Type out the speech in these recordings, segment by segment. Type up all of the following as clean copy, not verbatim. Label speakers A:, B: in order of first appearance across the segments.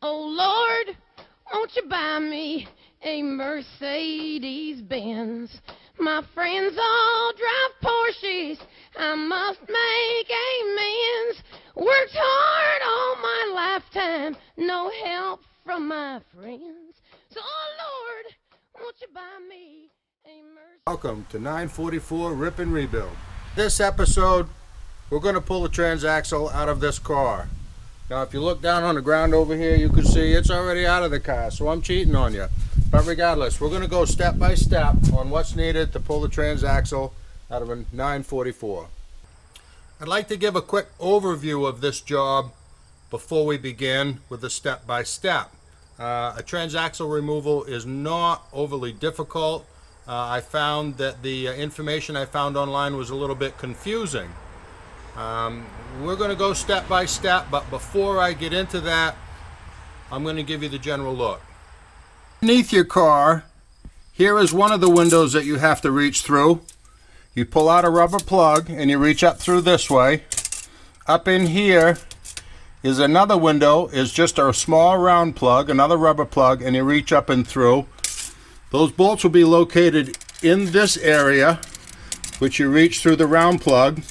A: Oh Lord, won't you buy me a Mercedes Benz? My friends all drive Porsches, I must make amends. Worked hard all my lifetime, no help from my friends. So oh Lord, won't you buy me a Mercedes?
B: Welcome to 944 Rip and Rebuild. This episode, we're going to pull the transaxle out of this car. Now if you look down on the ground over here, you can see it's already out of the car, so I'm cheating on you. But regardless, we're going to go step by step on what's needed to pull the transaxle out of a 944. I'd like to give a quick overview of this job before we begin with the step by step. A transaxle removal is not overly difficult. I found that the information I found online was a little bit confusing. We're going to go step by step, but before I get into that, I'm going to give you the general look. Underneath your car, here is one of the windows that you have to reach through. You pull out a rubber plug and you reach up through this way. Up in here is another window, is just a small round plug, another rubber plug, and you reach up and through. Those bolts will be located in this area, which you reach through the round plug,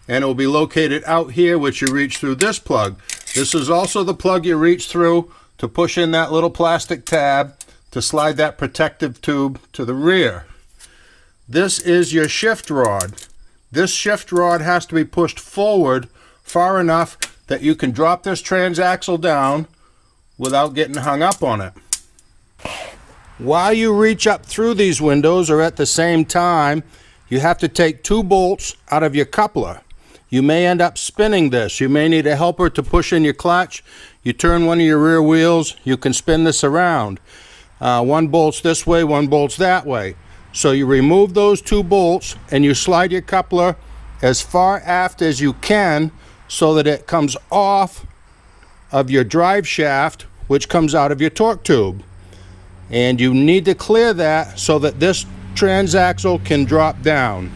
B: and it will be located out here, which you reach through this plug. This is also the plug you reach through to push in that little plastic tab to slide that protective tube to the rear. This is your shift rod. This shift rod has to be pushed forward far enough that you can drop this transaxle down without getting hung up on it. While you reach up through these windows, or at the same time, you have to take two bolts out of your coupler. You may end up spinning this. You may need a helper to push in your clutch. You turn one of your rear wheels, you can spin this around. One bolt's this way, one bolt's that way. So you remove those two bolts and you slide your coupler as far aft as you can so that it comes off of your drive shaft, which comes out of your torque tube. And you need to clear that so that this transaxle can drop down.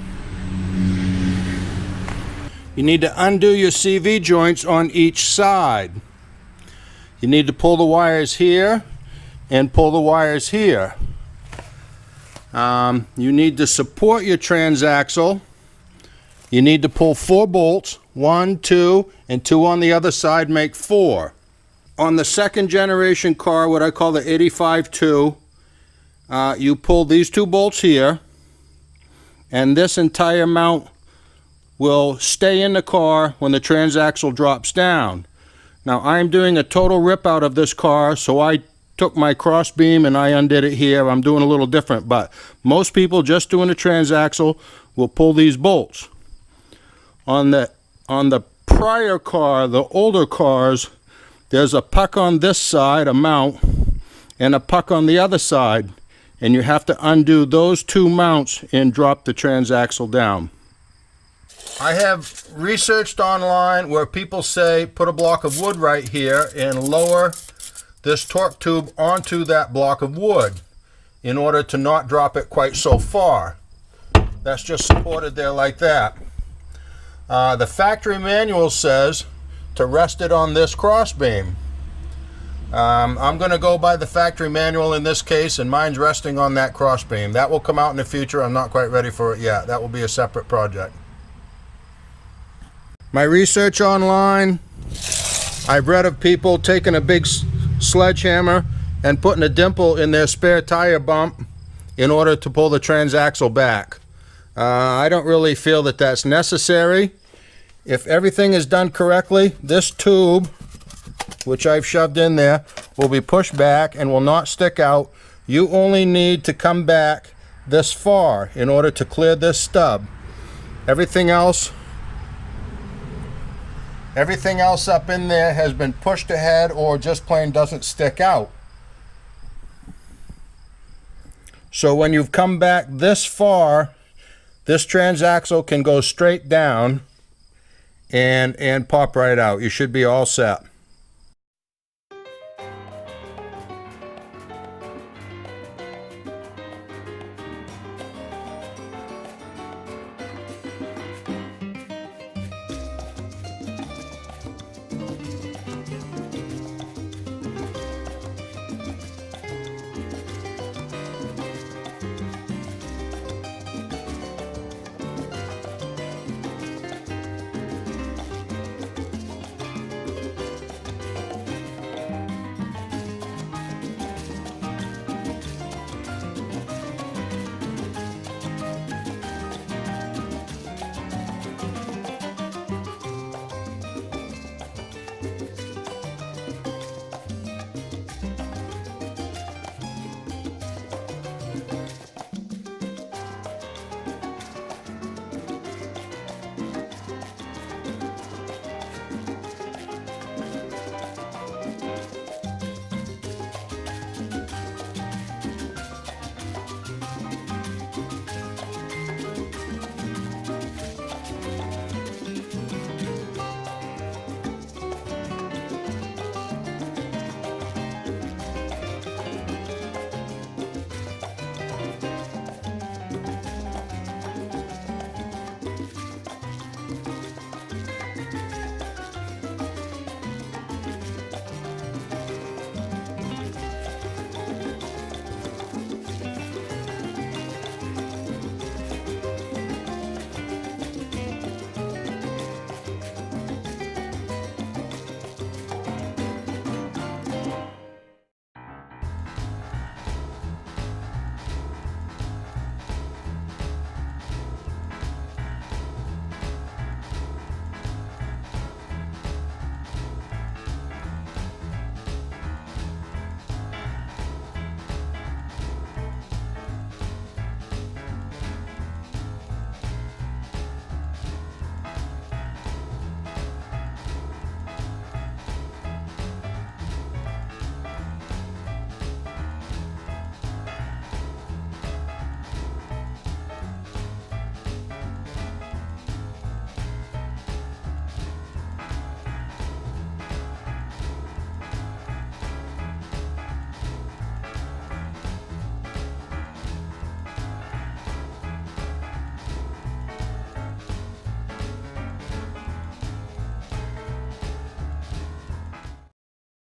B: You need to undo your CV joints on each side. You need to pull the wires here and pull the wires here. You need to support your transaxle. You need to pull 4 bolts, 1, 2, and 2 on the other side make 4. On the second generation car, what I call the 85-2, you pull these 2 bolts here, and this entire mount will stay in the car when the transaxle drops down. Now I'm doing a total rip out of this car, so I took my cross beam and I undid it here. I'm doing a little different, but most people just doing a transaxle will pull these bolts. On the prior car, the older cars, there's a puck on this side, a mount, and a puck on the other side, and you have to undo those 2 mounts and drop the transaxle down. I have researched online where people say put a block of wood right here and lower this torque tube onto that block of wood in order to not drop it quite so far. That's just supported there like that. The factory manual says to rest it on this cross beam. I'm going to go by the factory manual in this case, and mine's resting on that cross beam. That will come out in the future. I'm not quite ready for it yet. That will be a separate project. My research online, I've read of people taking a big sledgehammer and putting a dimple in their spare tire bump in order to pull the transaxle back. I don't really feel that that's necessary. If everything is done correctly, this tube, which I've shoved in there, will be pushed back and will not stick out. You only need to come back this far in order to clear this stub. Everything else up in there has been pushed ahead or just plain doesn't stick out. So when you've come back this far, this transaxle can go straight down and pop right out. You should be all set.